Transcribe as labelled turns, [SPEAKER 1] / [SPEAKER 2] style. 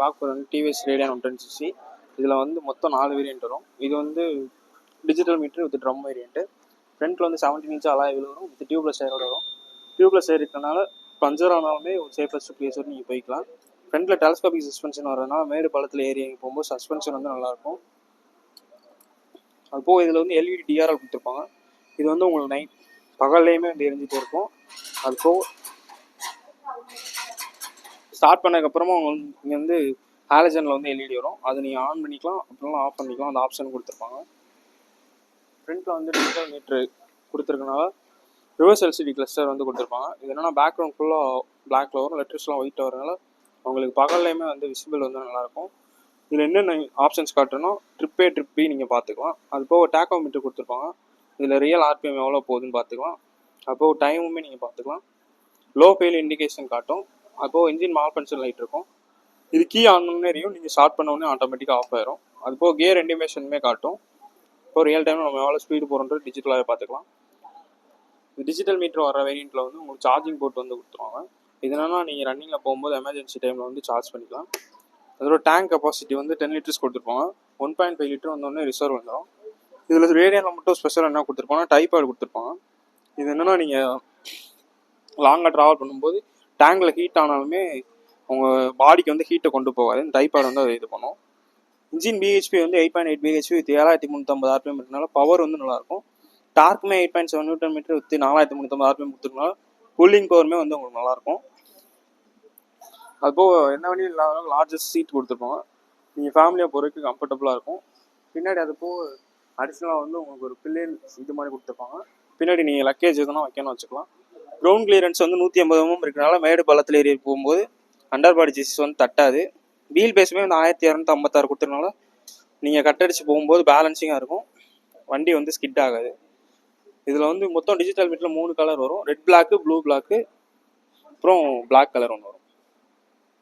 [SPEAKER 1] பார்க்க போகிறது வந்து டிவிஎஸ் ரேடியன் 110cc. இதில் வந்து மொத்தம் 4 வேரியன்ட் வரும். இது வந்து digital meter with drum variant. ஃப்ரண்ட்டில் வந்து 17 இன்ச் அலாய் வீல் வரும், வித் டியூப்லெஸ் டயரோட வரும். டியூப்லெஸ் டயர் இருக்கனால பஞ்சர் ஆனாலுமே ஒரு சேஃபஸ்ட் பிளேஸ் வரை நீங்கள் போய்க்கலாம். ஃப்ரண்ட்டில் டெலஸ்கோபிக் சஸ்பென்ஷன் வரதுனால மேடு பள்ளத்தில் ஏறி போகும்போது சஸ்பென்ஷன் வந்து நல்லாயிருக்கும். அதுபோக இதில் வந்து எல்இடி டிஆர்எல் கொடுத்துருப்பாங்க. இது வந்து உங்களுக்கு நைட் பகல்லையுமே வந்து எரிஞ்சிட்டே இருக்கும். அதுபோக ஸ்டார்ட் பண்ணதுக்கப்புறமா இங்கே வந்து ஹாலஜனில் வந்து எல்இடி வரும். அதை நீங்கள் ஆன் பண்ணிக்கலாம், அப்புறம் ஆஃப் பண்ணிக்கலாம். அந்த ஆப்ஷன் கொடுத்துருப்பாங்க. ஃப்ரண்ட்டில் வந்து டிஜிட்டல் மீட்ரு கொடுத்துருக்கனால ரிவர்ஸ் எல்சிடி கிளஸ்டர் வந்து கொடுத்துருப்பாங்க. இது என்னென்னா பேக்ரவுண்ட் ஃபுல்லாக பிளாக்ல வரும், லெட்டர்ஸ்லாம் ஒயிட்டாக வரனால உங்களுக்கு பகல்லையுமே வந்து விசிபிள் வந்து நல்லாயிருக்கும். இதில் என்னென்ன ஆப்ஷன்ஸ் காட்டுறோன்னா ட்ரிப் A ட்ரிப் B நீங்கள் பார்த்துக்கலாம். அது போக டேக்கோ மீட்டர் கொடுத்துருப்பாங்க. இதில் ரியல் ஆர்பிஎம் எவ்வளோ போகுதுன்னு பார்த்துக்கலாம். அப்போது டைமுமே நீங்கள் பார்த்துக்கலாம். லோ ஃபெயில் இண்டிகேஷன் காட்டும். அப்போது இன்ஜின் மால் பன்சர் லைட் இருக்கும். இது கீ ஆன் பண்ணேயும் நீங்கள் ஸ்டார்ட் பண்ண உடனே ஆட்டோமேட்டிக்காக ஆஃப் ஆயிரும். அது போக கியர் இண்டிமேஷனுமே காட்டும். இப்போ ரியல் டைமில் நம்ம எவ்வளோ ஸ்பீடு போகிறோன்றது டிஜிட்டலாகவே பார்த்துக்கலாம். டிஜிட்டல் மீட்டர் வர வேரியண்ட்டில் வந்து உங்களுக்கு சார்ஜிங் போர்ட் வந்து கொடுத்துருவாங்க. இது என்னன்னா நீங்கள் ரன்னிங்கில் போகும்போது எமர்ஜென்சி டைமில் வந்து சார்ஜ் பண்ணிக்கலாம். அதோட டேங்க் கெப்பாசிட்டி வந்து 10 லிட்டர்ஸ் கொடுத்துருப்பாங்க. 1.5 லிட்டர் வந்தோடனே ரிசர்வ் வந்துடும். இதில் ரேடியனில் மட்டும் ஸ்பெஷல் என்ன கொடுத்துருப்பாங்கன்னா டைபாய்டு கொடுத்துருப்பாங்க. இது என்னென்னா நீங்கள் லாங்காக ட்ராவல் பண்ணும்போது டேங்கில் ஹீட் ஆனாலுமே உங்கள் பாடிக்கு வந்து ஹீட்டை கொண்டு போகாது. டைபாய்டு வந்து அதை இது பண்ணும். இன்ஜின் பிஹெச்பி வந்து 8.8 பிஹெச்பி வித் 7350 ஆர்பிஎம் இருக்கனால பவர் வந்து நல்லாயிருக்கும். டார்க்குமே 8.7 நியூட்டன் மீட்டர் வித் 4350 ஆர்பிஎம் கொடுத்துருக்கனால கூலிங் பவருமே வந்து உங்களுக்கு நல்லாயிருக்கும். அதுபோக என்ன வண்டியும் இல்லாத லார்ஜஸ்ட் சீட் கொடுத்துருப்பாங்க. நீங்கள் ஃபேமிலியாக போகிறதுக்கு கம்ஃபர்டபுளாக இருக்கும். பின்னாடி அது போக அடிஷ்னலாக வந்து உங்களுக்கு ஒரு பில்லியன் இது மாதிரி கொடுத்துருப்பாங்க. பின்னாடி நீங்கள் லக்கேஜ் எதுனா வைக்கணும் வச்சுக்கலாம். கிரவுண்ட் கிளியரன்ஸ் வந்து 150 mm இருக்கிறனால மேடு பள்ளத்தில் ஏறி போகும்போது அண்டர் பாடி ஜெசிஸ் வந்து தட்டாது. வீல் பேஸுமே வந்து 1256 கொடுத்துருனால நீங்கள் கட்டடிச்சு போகும்போது பேலன்சிங்காக இருக்கும். வண்டி வந்து ஸ்கிட் ஆகாது. இதில் வந்து மொத்தம் டிஜிட்டல் மீட்டரில் 3 கலர் வரும். ரெட் பிளாக்கு, ப்ளூ பிளாக்கு, அப்புறம் பிளாக் கலர் ஒன்று வரும்.